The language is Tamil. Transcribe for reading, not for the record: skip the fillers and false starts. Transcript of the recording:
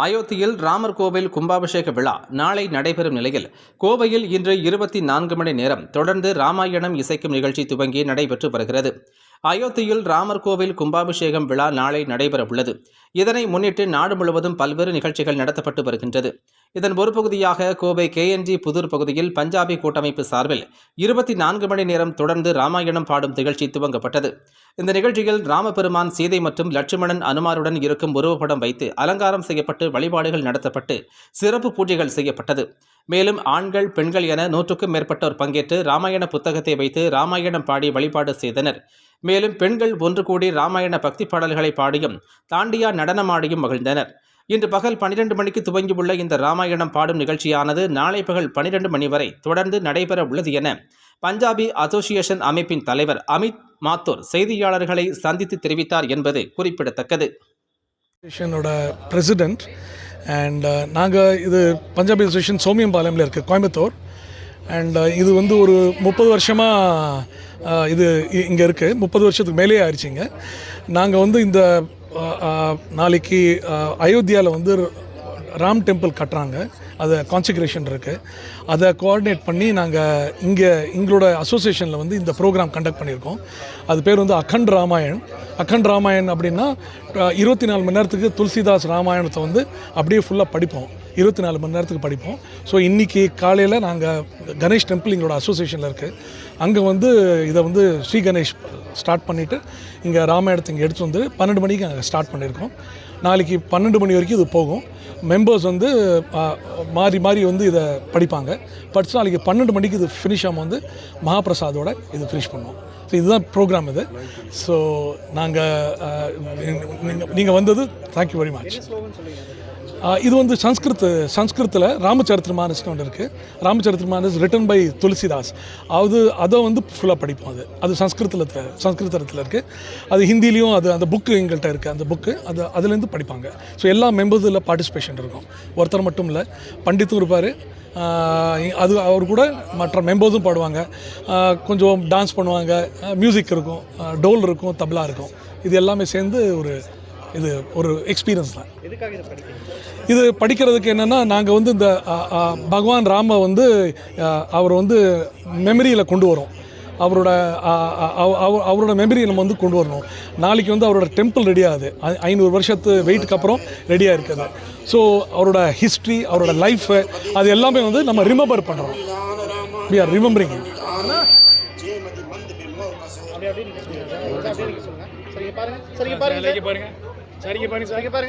அயோத்தியில் ராமர் கோவில் கும்பாபிஷேக விழா நாளை நடைபெறும் நிலையில் கோவையில் இன்று 24 மணி நேரம் தொடர்ந்து ராமாயணம் இசைக்கும் நிகழ்ச்சி துவங்கி நடைபெற்று வருகிறது. அயோத்தியில் ராமர் கோவில் கும்பாபிஷேகம் விழா நாளை நடைபெற உள்ளது. இதனை முன்னிட்டு நாடு முழுவதும் பல்வேறு நிகழ்ச்சிகள் நடத்தப்பட்டு வருகின்றது. இதன் ஒரு பகுதியாக கோவை KNG புதூர் பகுதியில் பஞ்சாபி கூட்டமைப்பு சார்பில் 24 மணி நேரம் தொடர்ந்து ராமாயணம் பாடும் நிகழ்ச்சி துவங்கப்பட்டது. இந்த நிகழ்ச்சியில் ராமபெருமான், சீதை மற்றும் லட்சுமணன், அனுமாருடன் இருக்கும் உருவப்படம் வைத்து அலங்காரம் செய்யப்பட்டு வழிபாடுகள் நடத்தப்பட்டு சிறப்பு பூஜைகள் செய்யப்பட்டது. மேலும் ஆண்கள், பெண்கள் என 100க்கும் மேற்பட்டோர் பங்கேற்று ராமாயண புத்தகத்தை வைத்து ராமாயணம் பாடி வழிபாடு செய்தனர். மேலும் பெண்கள் ஒன்று கூடி ராமாயண பக்தி பாடல்களை பாடியும் தாண்டியா நடனமாடியும் மகிழ்ந்தனர். இன்று பகல் 12 மணிக்கு துவங்கியுள்ள இந்த ராமாயணம் பாடும் நிகழ்ச்சியானது நாளை பகல் 12 மணி வரை தொடர்ந்து நடைபெற உள்ளது என பஞ்சாபி அசோசியேஷன் அமைப்பின் தலைவர் அமித் மாத்தூர் செய்தியாளர்களை சந்தித்து தெரிவித்தார் என்பது குறிப்பிடத்தக்கது. பிரசிடென்ட் அண்ட் நாங்கள் இது பஞ்சாபி அசோசியேஷன் சோமியம்பாளையமில் இருக்குது, கோயம்புத்தூர். அண்ட் இது வந்து ஒரு 30 வருஷமாக இது இங்கே இருக்குது. 30 வருஷத்துக்கு மேலேயே ஆயிடுச்சிங்க. நாங்கள் வந்து இந்த நாளைக்கு அயோத்தியாவில் வந்து ராம் டெம்பிள் கட்டுறாங்க, அது கான்செக்ரேஷன் இருக்குது. அதை கோஆர்டினேட் பண்ணி நாங்கள் எங்களோட அசோசியேஷனில் வந்து இந்த ப்ரோக்ராம் கண்டக்ட் பண்ணியிருக்கோம். அது பேர் வந்து அகண்ட் ராமாயண் அப்படின்னா 24 மணி நேரத்துக்கு துளசிதாஸ் ராமாயணத்தை வந்து அப்படியே ஃபுல்லாக படிப்போம், 24 மணி நேரத்துக்கு படிப்போம். ஸோ இன்றைக்கி காலையில் நாங்கள் கணேஷ் டெம்பிள் எங்களோட அசோசியேஷனில் இருக்குது, அங்கே வந்து இதை வந்து ஸ்ரீ கணேஷ் ஸ்டார்ட் பண்ணிவிட்டு இங்கே ராமாயணத்தை இங்கே எடுத்து வந்து 12 மணிக்கு அங்கே ஸ்டார்ட் பண்ணியிருக்கோம். நாளைக்கு 12 மணி வரைக்கும் இது போகும். மெம்பர்ஸ் வந்து மாறி மாறி வந்து இதை படிப்பாங்க. படித்து நாளைக்கு 12 மணிக்கு இது ஃபினிஷ் ஆகும், வந்து மகாபிரசாதோடு இது ஃபினிஷ் பண்ணுவோம். ஸோ இதுதான் ப்ரோக்ராம் இது. ஸோ நீங்கள் வந்தது தேங்க்யூ வெரி மச். இது வந்து சன்ஸ்கிருத்தில் ராமச்சரித்திரமானஸ்னு ஒன்று இருக்குது. ராமச்சரித்திரமானஸ் ரிட்டன் பை துளசிதாஸ். அதை வந்து ஃபுல்லாக படிப்போம். அது சன்ஸ்கிருதத்தில் இருக்குது. அது ஹிந்திலையும் அந்த புக்கு எங்கள்கிட்ட இருக்குது. அந்த புக்கு அதுலேருந்து படிப்பாங்க. ஸோ எல்லா மெம்பர்ஸில் பார்ட்டிசிபேஷன் இருக்கும். ஒருத்தர் மட்டும் இல்லை, பண்டித்தும் இருப்பார். அவர் கூட மற்ற மெம்பர்ஸும் பாடுவாங்க, கொஞ்சம் டான்ஸ் பண்ணுவாங்க, மியூசிக் இருக்கும், டோல் இருக்கும், தப்லா இருக்கும். இது எல்லாமே சேர்ந்து ஒரு எக்ஸ்பீரியன்ஸ் தான். இது படிக்கிறதுக்கு என்னென்னா, நாங்கள் வந்து இந்த பகவான் ராம வந்து அவர் வந்து மெமரியில் கொண்டு வரோம். அவரோட மெமரியை நம்ம வந்து கொண்டு வரணும். நாளைக்கு வந்து அவரோட டெம்பிள் ரெடி ஆகுது, 500 வருஷத்து வெயிட்டுக்கு அப்புறம் ரெடியாக இருக்குது. ஸோ அவரோட ஹிஸ்ட்ரி, அவரோட லைஃப், அது எல்லாமே வந்து நம்ம ரிமெம்பர் பண்ணுறோம். We are remembering. சரிங்க பாருங்க.